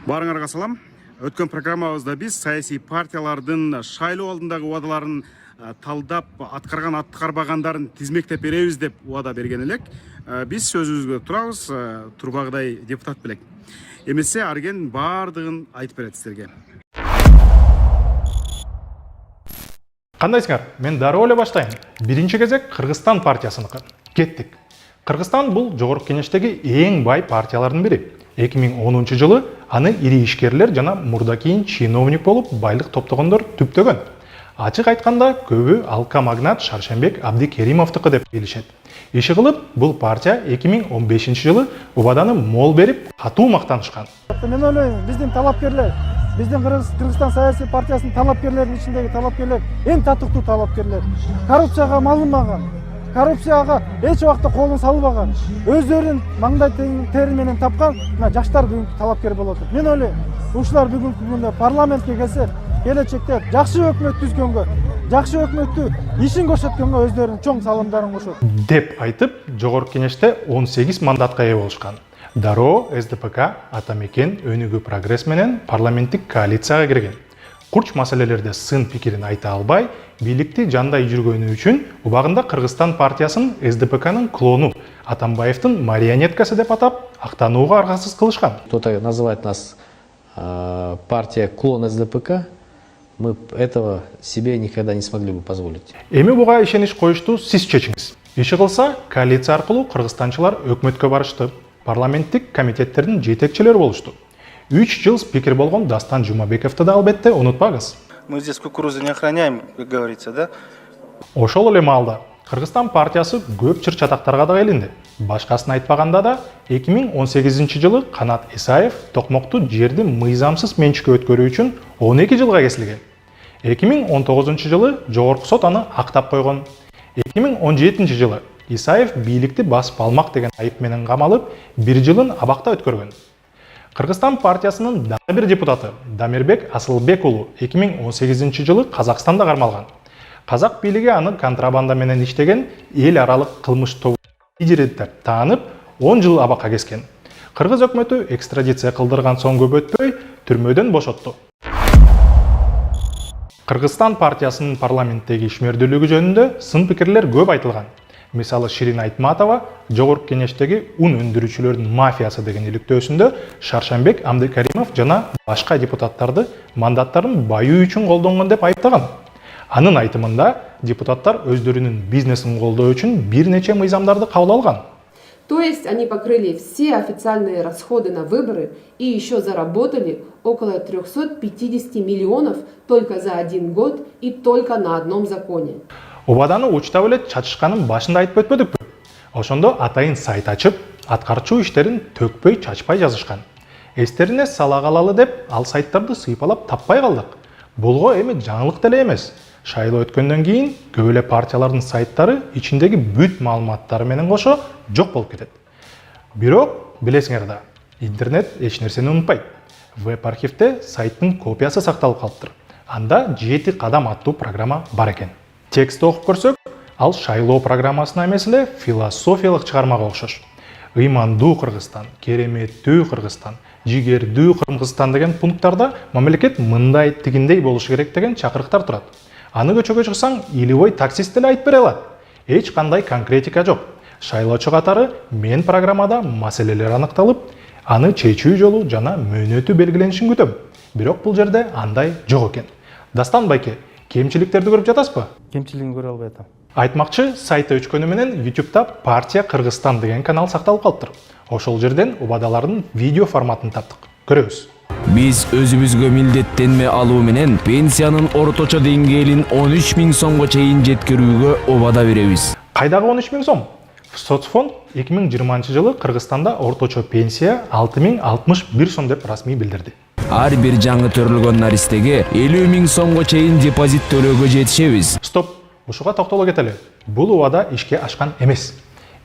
Барыңарға салам. Өткен программабызда біз саяси партиялардың шайлоо алдындағы уадаларын талдап, аткарган аткарбагандарын тизмектеп беребиз деп уада берген элек. Биз сөзүбүзгө турабыз, турбагыдай депутат белек. Эмесе арген бардыгын айтып берет силерге. Кандайсыңар? Мен дароо эле баштайм. Биринчи кезек Кыргызстан партиясыныкы. Кеттик. Кыргызстан бул жогорку кеңештеги эң бай партиялардын бири. 2010 жылы аны ири ишкерлер жана мурда кийин чиновник болуп байлык топтогондор түптөгөн. Ачык айтканда көбү алка магнат Шаршембек Абдикеримовдуку деп билишет. Иши кылып, бул партия 2015 жылы убаданы мол берип, катуу мактанышкан. Мен ойлойм, биздин талапкерлер, биздин Кыргызстан саясий партиясынын талапкерлеринин ичиндеги талапкерлер эң татыктуу талапкерлер. Коррупцияга малынмаган, коррупцияга эч убакта колун салбаган, өздөрүнүн маңдай тери менен тапкан жаштар бүгүнкү талапкер болот. Мен ойлойм, ушулар бүгүнкү күндө парламентке келсе, келечекте жакшы өкмөт түзгөнгө, жакшы өкмөттү ишин көрсөткөнгө өздөрүнүн чоң салымдарын кошот. Деп айтып, жогорку кеңеште 18 мандатка ээ болушкан. Дароо СДПК Атамекен Өнүгүү Прогресс менен парламенттик коалицияга кирген. Курч маселелерде сын пикирин айта албай, бийликти жандай жүргөнү үчүн убагында Кыргызстан партиясын СДПКнын клону Атамбаевдин марионеткасы деп атап, актанууга аргасыз кылышкан. Кто-то называет нас партия клон СДПК, мы этого себе никогда не смогли бы позволить. Эми буга ишенич коюшту сиз чечиңиз. Иши кылса, коалиция аркылуу кыргызстанчылар өкмөткө барышты. Парламенттик комитеттердин жетекчилери болушту. 3 жыл спикер болгон Дастан Жумабековду да албетте унутпагыз. Мы здесь кукурузу не охраняем, как говорится, да? Ошол эле маалда Кыргызстан партиясы көп чыр-чатактарга да келинди. Башкасын айтпаганда да 2018 жылы Канат Исаев Токмокту жерди мыйзамсыз менчикке өткөрүү үчүн 12 жылга кесилген. 2019 жылы жогорку сот аны актап койгон. 2017 жылы Исаев бийликти басып алмак деген айып менен камалып, 1 жылын абакта өткөргөн. Кыргызстан партиясынын дагы бир депутаты Дамирбек Асылбек уулу 2018 жылы Казакстанда кармалган. Казак бийлиги аны контрабанда менен иштеген эл аралык кылмыш тобу лидери деп таанып, 10 жыл абакка кескен. Кыргыз өкмөтү экстрадиция кылдырган соң көп өтпөй түрмөдөн бошотту. Кыргызстан партиясынын парламенттеги ишмердүүлүгү жөнүндө сын пикирлер көп айтылган. Мисалы Ширин Айтматова жогорку кеңештеги ун өндүрүүчүлөрдүн мафиясы деген иликтөөсүндө Шаршембек Абдикеримов жана башка депутаттарды мандаттарын баюу үчүн колдонгон деп айыптаган. Анын айтымында депутаттар өздөрүнүн бизнесин колдоо үчүн бир нече мыйзамдарды кабыл алган. То есть они покрыли все официальные расходы на выборы и еще заработали около 350 миллионов только за 1 год и только на одном законе. Убаданы учтап эле чачышканын башында айтып өтпөдүкпү? Ошондо атайын сайт ачып, аткарчу иштерин төкпөй чачпай жазышкан. Эстерине сала калалы деп, ал сайттарды сыйпалап таппай калдык. Булго эми жаңылык деле эмес. Шайлоо өткөндөн кийин көп эле партиялардын сайттары ичиндеги бүт маалыматтары менен кошо жок болуп кетет. Бирок, билесиңер да, интернет эч нерсени унутпайт. Веб-архивде сайттын копиясы сакталып калыптыр. Анда 7 кадам аттуу программа бар экен. Текстти окуп көрсөк, ал шайлоо программасына эмес эле философиялык чыгармага окшош. Ыймандуу Кыргызстан, кереметтүү Кыргызстан, жигердүү Кыргызстан деген пункттарда мамлекет мындай тигиндей болушу керек деген чакырыктар турат. Аны көчөгө чыксаң, илибой таксист деле айтып бере алат. Эч кандай конкретика жок. Шайлоочу катары мен программада маселелер аныкталып, аны чечүү жолу жана мөөнөтү белгиленишин күтөм. Бирок бул жерде андай жок экен. Дастан байке, кемчиликтерди көрүп жатасызбы? Кемчилигин көрө албай атам. Айтмакчы, сайты өчкөнү менен YouTube'да партия Кыргызстан деген канал сакталып калыптыр. Ошол жерден убадалардын видео форматын таптык. Көрөбүз. Биз өзүбүзгө милдеттенме алуу менен пенсиянын орточо деңгээлин 13 000 сомго чейин жеткирүүгө убада беребиз. Кайдагы 13 000 сом? Соцфонд 2020 жылы Кыргызстанда орточо пенсия 6061 сом деп расмий билдирди. Ар бир жаңы төрөлгөн наристеге 50 000 сомго чейин депозит төлөөгө жетишебиз. Стоп, ушуга токтоло кетели. Бул убада ишке ашкан эмес.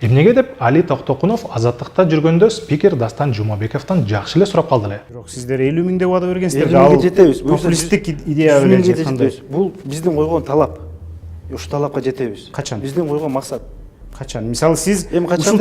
Эмнеге деп Али Токтокунов Азаттыкта жүргөндө спикер Дастан Жумабековдон жакшы эле сурап калды эле. Бирок сиздер 50 000 деп убада бергенсиздер. 50 000 жетебиз. Популисттик идея менен жеткандай. Бул биздин койгон талап. Ушу талапка жетебиз. Качан? Биздин койгон максат. Качан? Мисалы сиз Эми качан ушул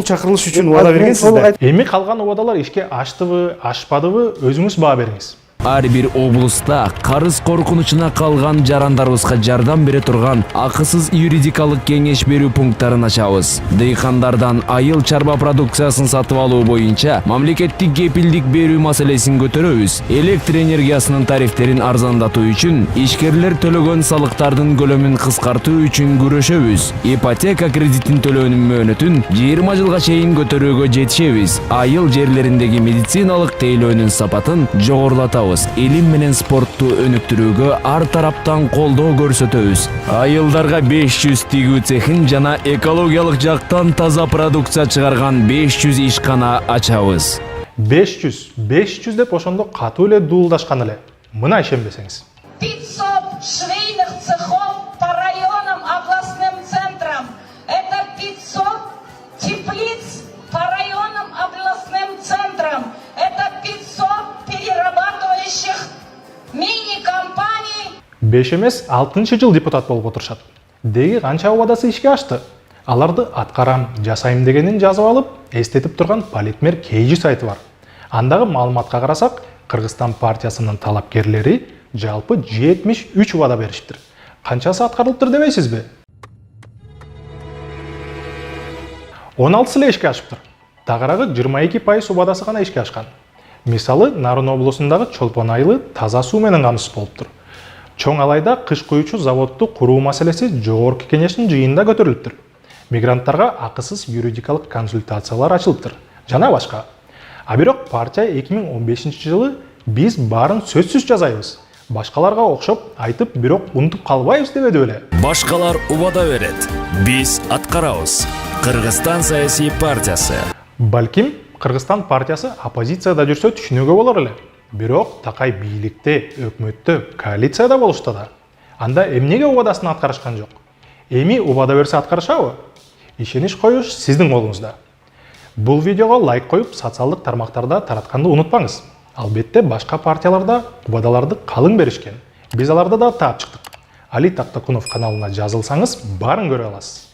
деп- чакырылыш үчүн убада бергенсиз да? Эми калган убадалар ишке аштыбы, ашпадыбы өзүңүз баа бериңиз. Ар бир облуста карыз коркунучуна калган жарандарыбызга жардам бере турган акысыз юридикалык кеңеш берүү пункттарын ачабыз. Дыйкандардан айыл чарба продукциясын сатып алуу боюнча мамлекеттик кепилдик берүү маселесин көтөрөбүз. Электр энергиясынын тарифтерин арзандатуу үчүн ишкерлер төлөгөн салыктардын көлөмүн кыскартуу үчүн күрөшөбүз. Ипотека кредитин төлөөнүн мөөнөтүн 20 жылга чейин көтөрүүгө жетишебиз. Айыл жерлериндеги медициналык тейлөөнүн сапатын жогорулатабыз. Илим менен спортту өнүктүрүүгө ар тараптан колдоо көрсөтөбүз. Айылдарга 500 тигүү цехин жана экологиялык жактан таза продукция чыгарган 500 ишкана ачабыз. 500 деп ошондо катуу эле дуулдашкан эле. Мына ишенбесеңиз. 500 швейных цехов по районам, областным центрам. Это 500 теплиц по районам, областным центрам. Это 500 перерабатывающих мини-компаний. 5 эмес 6 жыл депутат болуп отурушат. Деги канча убадасы ишке ашты? Аларды аткарам, жасайм дегенин жазып алып, эстетип турган Политмер KG сайты бар. Андагы маалыматка карасак, Кыргызстан партиясынын талапкерлери жалпы 73 убада беришиптир. Канчасы аткарылыптыр дебейсизби? 16 эле ишке ашыптыр. Тагыраагы 22% убадасы гана ишке ашкан. Мисалы, Нарын облусундагы Чолпон айылы таза суу менен камсыз болуптур. Чоң Алайда кыш куючу заводду куруу маселеси жогорку кеңештин жыйынында көтөрүлүптүр. Мигранттарга акысыз юридикалык консультациялар ачылыптыр жана башка. А бирок партия 2015 жылы биз баарын сөзсүз жазайбыз. Башкаларга окшоп айтып, бирок унутуп калбайбыз дебеди беле. Башкалар убада берет. Биз аткарабыз. Кыргызстан саясий партиясы. Балким Кыргызстан партиясы оппозицияда жүрсө түшүнүүгө болор эле. Бирок такай бийликте, өкмөттө, коалицияда болушта да. Анда эмнеге убадасын аткарышкан жок? Эми убада берсе аткарышабы? Ишенич коюш сиздин колуңузда. Бул видеого лайк коюп, социалдык тармактарда таратканды унутпаңыз. Албетте башка партияларда убадаларды калың беришкен. Биз аларды да таап чыктык. Али Тактакунов каналына жазылсаңыз, баарын көрө аласыз.